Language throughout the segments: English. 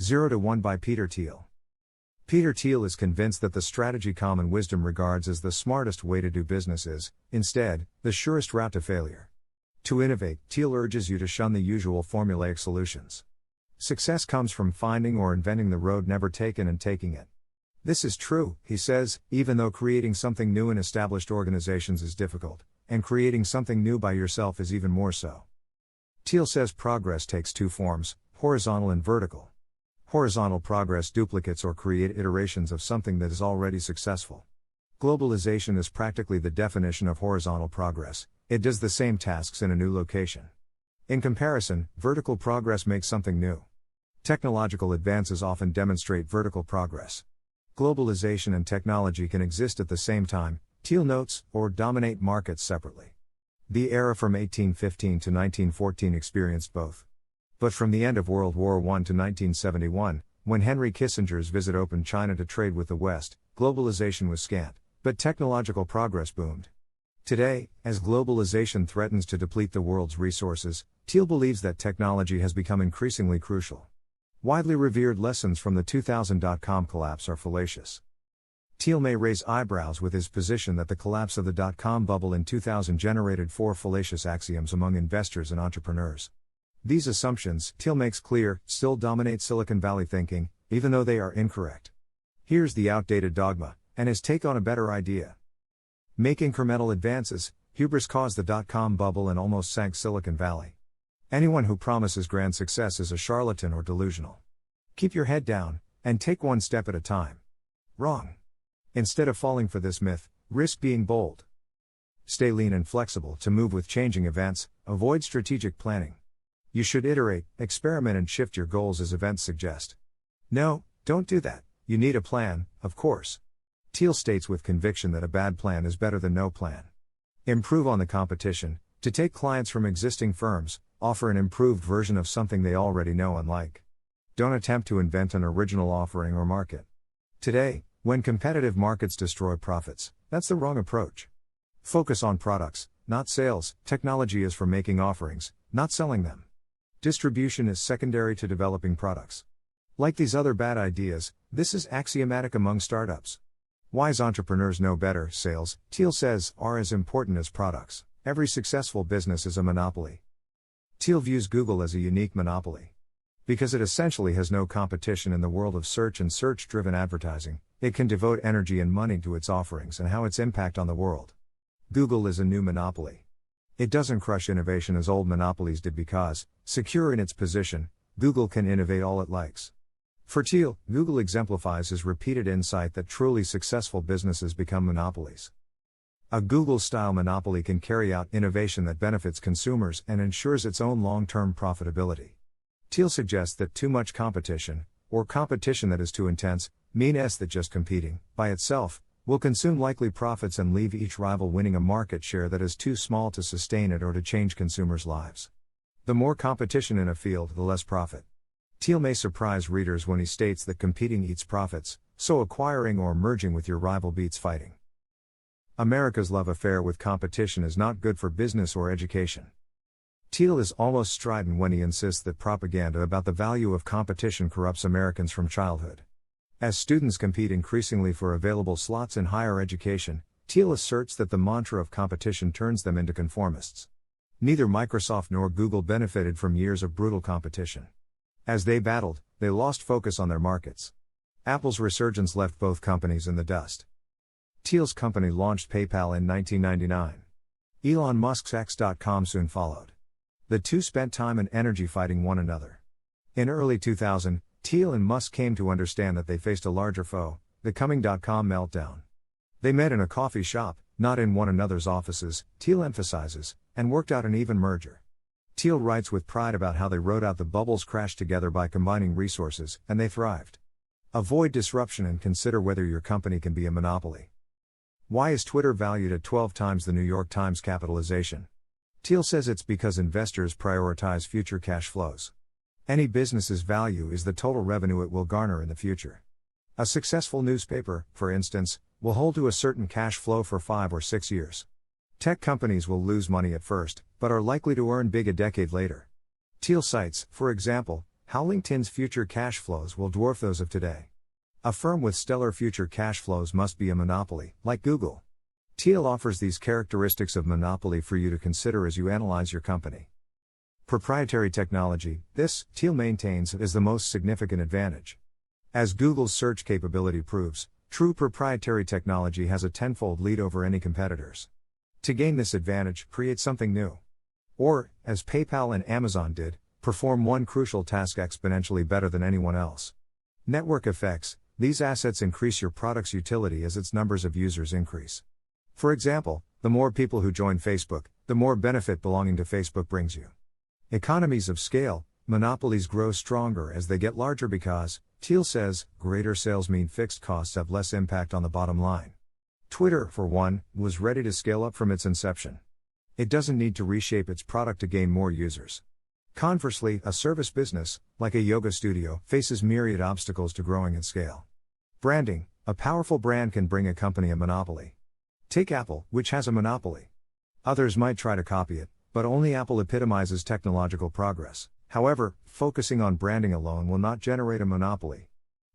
0 to 1 by Peter Thiel. Peter Thiel is convinced that the strategy common wisdom regards as the smartest way to do business is, instead, the surest route to failure. To innovate, Thiel urges you to shun the usual formulaic solutions. Success comes from finding or inventing the road never taken and taking it. This is true, he says, even though creating something new in established organizations is difficult, and creating something new by yourself is even more so. Thiel says progress takes two forms, horizontal and vertical. Horizontal progress duplicates or creates iterations of something that is already successful. Globalization is practically the definition of horizontal progress. It does the same tasks in a new location. In comparison, vertical progress makes something new. Technological advances often demonstrate vertical progress. Globalization and technology can exist at the same time, Thiel notes, or dominate markets separately. The era from 1815 to 1914 experienced both. But from the end of World War I to 1971, when Henry Kissinger's visit opened China to trade with the West, globalization was scant, but technological progress boomed. Today, as globalization threatens to deplete the world's resources, Thiel believes that technology has become increasingly crucial. Widely revered lessons from the 2000 dot-com collapse are fallacious. Thiel may raise eyebrows with his position that the collapse of the dot-com bubble in 2000 generated four fallacious axioms among investors and entrepreneurs. These assumptions, Thiel makes clear, still dominate Silicon Valley thinking, even though they are incorrect. Here's the outdated dogma, and his take on a better idea. Make incremental advances. Hubris caused the dot-com bubble and almost sank Silicon Valley. Anyone who promises grand success is a charlatan or delusional. Keep your head down, and take one step at a time. Wrong. Instead of falling for this myth, risk being bold. Stay lean and flexible to move with changing events, avoid strategic planning. You should iterate, experiment and shift your goals as events suggest. No, don't do that, you need a plan, of course. Thiel states with conviction that a bad plan is better than no plan. Improve on the competition, to take clients from existing firms, offer an improved version of something they already know and like. Don't attempt to invent an original offering or market. Today, when competitive markets destroy profits, that's the wrong approach. Focus on products, not sales. Technology is for making offerings, not selling them. Distribution is secondary to developing products. Like these other bad ideas, this is axiomatic among startups. Wise entrepreneurs know better. Sales, Thiel says, are as important as products. Every successful business is a monopoly. Thiel views Google as a unique monopoly. Because it essentially has no competition in the world of search and search-driven advertising, it can devote energy and money to its offerings and how its impact on the world. Google is a new monopoly. It doesn't crush innovation as old monopolies did because, secure in its position, Google can innovate all it likes. For Thiel, Google exemplifies his repeated insight that truly successful businesses become monopolies. A Google-style monopoly can carry out innovation that benefits consumers and ensures its own long-term profitability. Thiel suggests that too much competition, or competition that is too intense, means that just competing, by itself, will consume likely profits and leave each rival winning a market share that is too small to sustain it or to change consumers' lives. The more competition in a field, the less profit. Thiel may surprise readers when he states that competing eats profits, so acquiring or merging with your rival beats fighting. America's love affair with competition is not good for business or education. Thiel is almost strident when he insists that propaganda about the value of competition corrupts Americans from childhood. As students compete increasingly for available slots in higher education, Thiel asserts that the mantra of competition turns them into conformists. Neither Microsoft nor Google benefited from years of brutal competition. As they battled, they lost focus on their markets. Apple's resurgence left both companies in the dust. Thiel's company launched PayPal in 1999. Elon Musk's X.com soon followed. The two spent time and energy fighting one another. In early 2000, Thiel and Musk came to understand that they faced a larger foe, the coming .com meltdown. They met in a coffee shop, not in one another's offices, Thiel emphasizes, and worked out an even merger. Thiel writes with pride about how they rode out the bubble's crash together by combining resources, and they thrived. Avoid disruption and consider whether your company can be a monopoly. Why is Twitter valued at 12 times the New York Times capitalization? Thiel says it's because investors prioritize future cash flows. Any business's value is the total revenue it will garner in the future. A successful newspaper, for instance, will hold to a certain cash flow for 5 or 6 years. Tech companies will lose money at first, but are likely to earn big a decade later. Thiel cites, for example, how LinkedIn's future cash flows will dwarf those of today. A firm with stellar future cash flows must be a monopoly, like Google. Thiel offers these characteristics of monopoly for you to consider as you analyze your company. Proprietary technology, this, Thiel maintains, is the most significant advantage. As Google's search capability proves, true proprietary technology has a tenfold lead over any competitors. To gain this advantage, create something new. Or, as PayPal and Amazon did, perform one crucial task exponentially better than anyone else. Network effects, these assets increase your product's utility as its numbers of users increase. For example, the more people who join Facebook, the more benefit belonging to Facebook brings you. Economies of scale, monopolies grow stronger as they get larger because, Thiel says, greater sales mean fixed costs have less impact on the bottom line. Twitter, for one, was ready to scale up from its inception. It doesn't need to reshape its product to gain more users. Conversely, a service business, like a yoga studio, faces myriad obstacles to growing at scale. Branding, a powerful brand can bring a company a monopoly. Take Apple, which has a monopoly. Others might try to copy it, but only Apple epitomizes technological progress. However, focusing on branding alone will not generate a monopoly.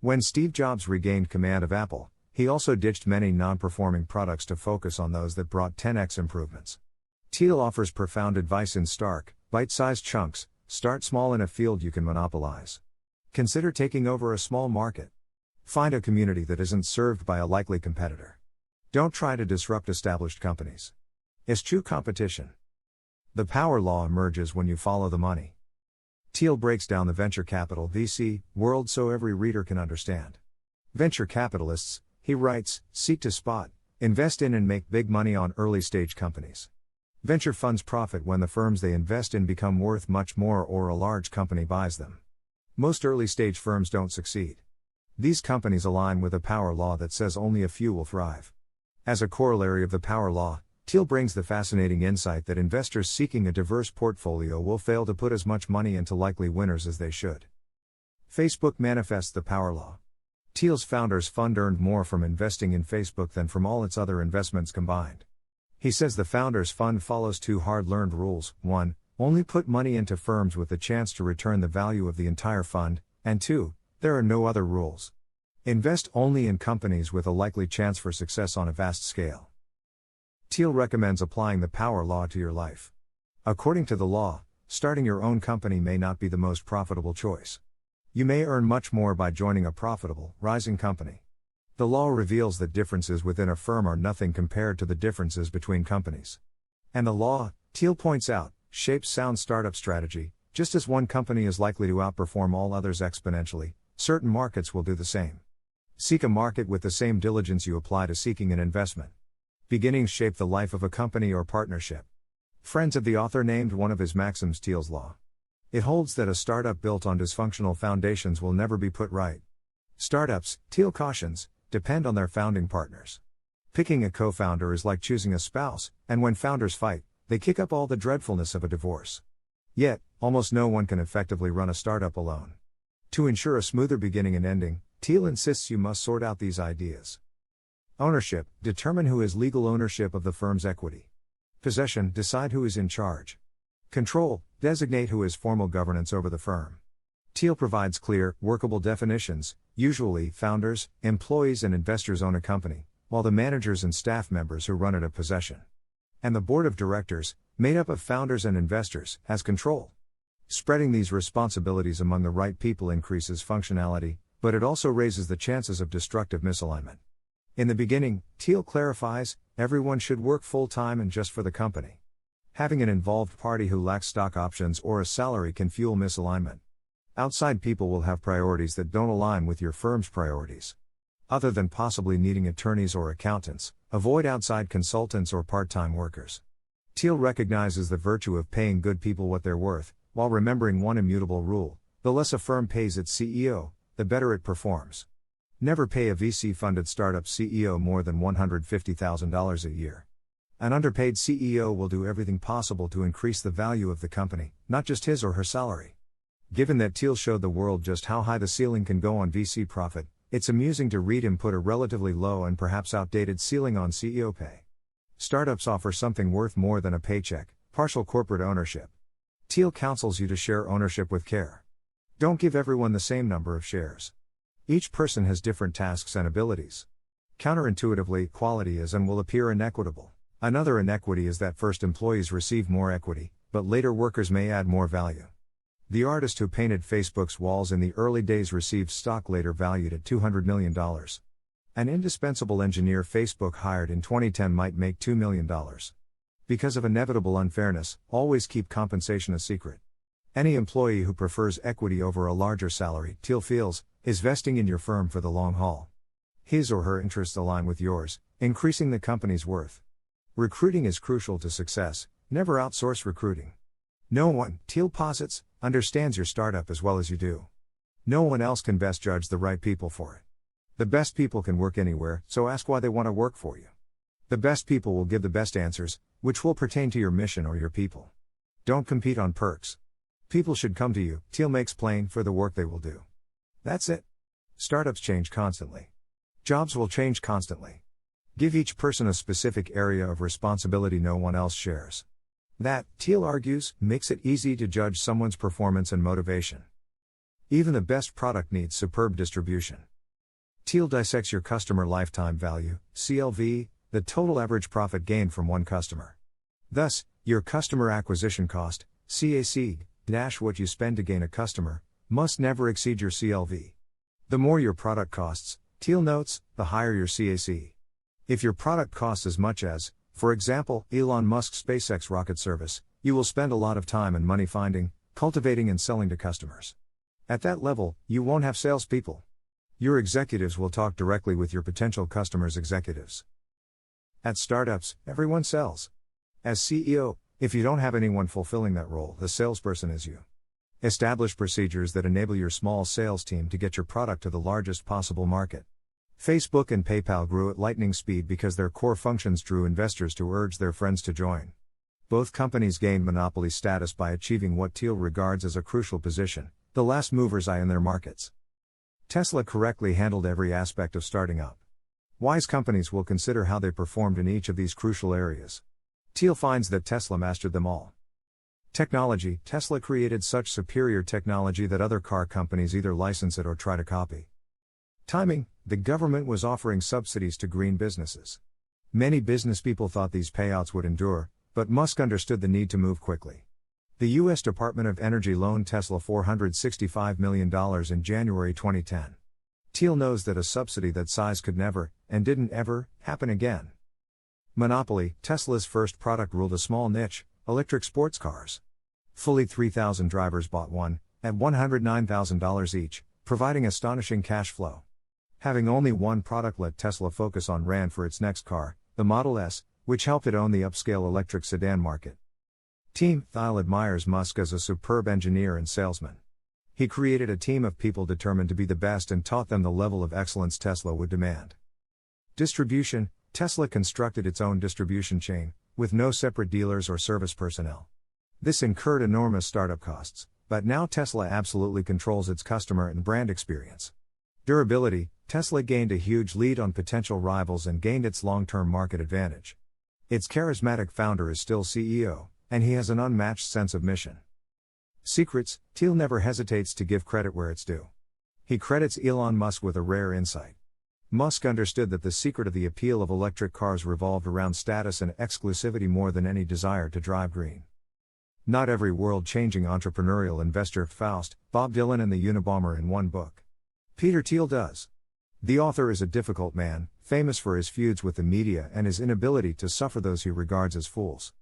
When Steve Jobs regained command of Apple, he also ditched many non-performing products to focus on those that brought 10x improvements. Thiel offers profound advice in stark, bite-sized chunks. Start small in a field you can monopolize. Consider taking over a small market. Find a community that isn't served by a likely competitor. Don't try to disrupt established companies. Eschew competition. The power law emerges when you follow the money. Thiel breaks down the venture capital (VC) world so every reader can understand. Venture capitalists, he writes, seek to spot, invest in and make big money on early-stage companies. Venture funds profit when the firms they invest in become worth much more or a large company buys them. Most early-stage firms don't succeed. These companies align with a power law that says only a few will thrive. As a corollary of the power law, Thiel brings the fascinating insight that investors seeking a diverse portfolio will fail to put as much money into likely winners as they should. Facebook manifests the power law. Thiel's founders' fund earned more from investing in Facebook than from all its other investments combined. He says the founders' fund follows two hard-learned rules: 1, only put money into firms with the chance to return the value of the entire fund, and 2, there are no other rules. Invest only in companies with a likely chance for success on a vast scale. Thiel recommends applying the power law to your life. According to the law, starting your own company may not be the most profitable choice. You may earn much more by joining a profitable, rising company. The law reveals that differences within a firm are nothing compared to the differences between companies. And the law, Thiel points out, shapes sound startup strategy. Just as one company is likely to outperform all others exponentially, certain markets will do the same. Seek a market with the same diligence you apply to seeking an investment. Beginnings shape the life of a company or partnership. Friends of the author named one of his maxims Thiel's law. It holds that a startup built on dysfunctional foundations will never be put right. Startups, Thiel cautions, depend on their founding partners. Picking a co-founder is like choosing a spouse, and when founders fight, they kick up all the dreadfulness of a divorce. Yet, almost no one can effectively run a startup alone. To ensure a smoother beginning and ending, Thiel insists you must sort out these ideas. Ownership, determine who has legal ownership of the firm's equity. Possession, decide who is in charge. Control, designate who has formal governance over the firm. Thiel provides clear, workable definitions. Usually, founders, employees and investors own a company, while the managers and staff members who run it have possession. And the board of directors, made up of founders and investors, has control. Spreading these responsibilities among the right people increases functionality, but it also raises the chances of destructive misalignment. In the beginning, Thiel clarifies, everyone should work full-time and just for the company. Having an involved party who lacks stock options or a salary can fuel misalignment. Outside people will have priorities that don't align with your firm's priorities. Other than possibly needing attorneys or accountants, avoid outside consultants or part-time workers. Thiel recognizes the virtue of paying good people what they're worth, while remembering one immutable rule: the less a firm pays its CEO, the better it performs. Never pay a VC-funded startup CEO more than $150,000 a year. An underpaid CEO will do everything possible to increase the value of the company, not just his or her salary. Given that Thiel showed the world just how high the ceiling can go on VC profit, it's amusing to read him put a relatively low and perhaps outdated ceiling on CEO pay. Startups offer something worth more than a paycheck: partial corporate ownership. Thiel counsels you to share ownership with care. Don't give everyone the same number of shares. Each person has different tasks and abilities. Counterintuitively, equality is and will appear inequitable. Another inequity is that first employees receive more equity, but later workers may add more value. The artist who painted Facebook's walls in the early days received stock later valued at $200 million. An indispensable engineer Facebook hired in 2010 might make $2 million. Because of inevitable unfairness, always keep compensation a secret. Any employee who prefers equity over a larger salary, Thiel feels, is vesting in your firm for the long haul. His or her interests align with yours, increasing the company's worth. Recruiting is crucial to success, never outsource recruiting. No one, Thiel posits, understands your startup as well as you do. No one else can best judge the right people for it. The best people can work anywhere, so ask why they want to work for you. The best people will give the best answers, which will pertain to your mission or your people. Don't compete on perks. People should come to you, Thiel makes plain, for the work they will do. That's it. Startups change constantly. Jobs will change constantly. Give each person a specific area of responsibility no one else shares. That, Thiel argues, makes it easy to judge someone's performance and motivation. Even the best product needs superb distribution. Thiel dissects your customer lifetime value, CLV, the total average profit gained from one customer. Thus, your customer acquisition cost, CAC, what you spend to gain a customer, must never exceed your CLV. The more your product costs, Thiel notes, the higher your CAC. If your product costs as much as, for example, Elon Musk's SpaceX rocket service, you will spend a lot of time and money finding, cultivating and selling to customers. At that level, you won't have salespeople. Your executives will talk directly with your potential customers' executives. At startups, everyone sells. As CEO, if you don't have anyone fulfilling that role, the salesperson is you. Establish procedures that enable your small sales team to get your product to the largest possible market. Facebook and PayPal grew at lightning speed because their core functions drew investors to urge their friends to join. Both companies gained monopoly status by achieving what Thiel regards as a crucial position, the last mover's eye in their markets. Tesla correctly handled every aspect of starting up. Wise companies will consider how they performed in each of these crucial areas. Thiel finds that Tesla mastered them all. Technology, Tesla created such superior technology that other car companies either license it or try to copy. Timing, the government was offering subsidies to green businesses. Many business people thought these payouts would endure, but Musk understood the need to move quickly. The U.S. Department of Energy loaned Tesla $465 million in January 2010. Thiel knows that a subsidy that size could never, and didn't ever, happen again. Monopoly, Tesla's first product ruled a small niche, electric sports cars. Fully 3,000 drivers bought one, at $109,000 each, providing astonishing cash flow. Having only one product let Tesla focus on ran for its next car, the Model S, which helped it own the upscale electric sedan market. Team, Thiel admires Musk as a superb engineer and salesman. He created a team of people determined to be the best and taught them the level of excellence Tesla would demand. Distribution, Tesla constructed its own distribution chain, with no separate dealers or service personnel. This incurred enormous startup costs, but now Tesla absolutely controls its customer and brand experience. Durability, Tesla gained a huge lead on potential rivals and gained its long-term market advantage. Its charismatic founder is still CEO, and he has an unmatched sense of mission. Secrets, Thiel never hesitates to give credit where it's due. He credits Elon Musk with a rare insight. Musk understood that the secret of the appeal of electric cars revolved around status and exclusivity more than any desire to drive green. Not every world-changing entrepreneurial investor Faust, Bob Dylan and the Unabomber in one book. Peter Thiel does. The author is a difficult man, famous for his feuds with the media and his inability to suffer those he regards as fools.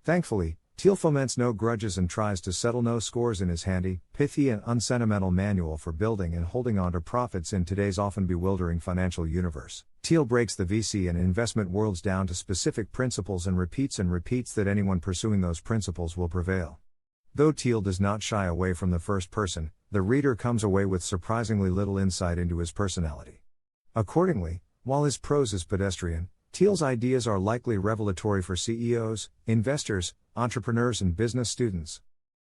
Thankfully, Thiel foments no grudges and tries to settle no scores in his handy, pithy and unsentimental manual for building and holding on to profits in today's often bewildering financial universe. Thiel breaks the VC and investment worlds down to specific principles and repeats that anyone pursuing those principles will prevail. Though Thiel does not shy away from the first person, the reader comes away with surprisingly little insight into his personality. Accordingly, while his prose is pedestrian, Thiel's ideas are likely revelatory for CEOs, investors, entrepreneurs and business students.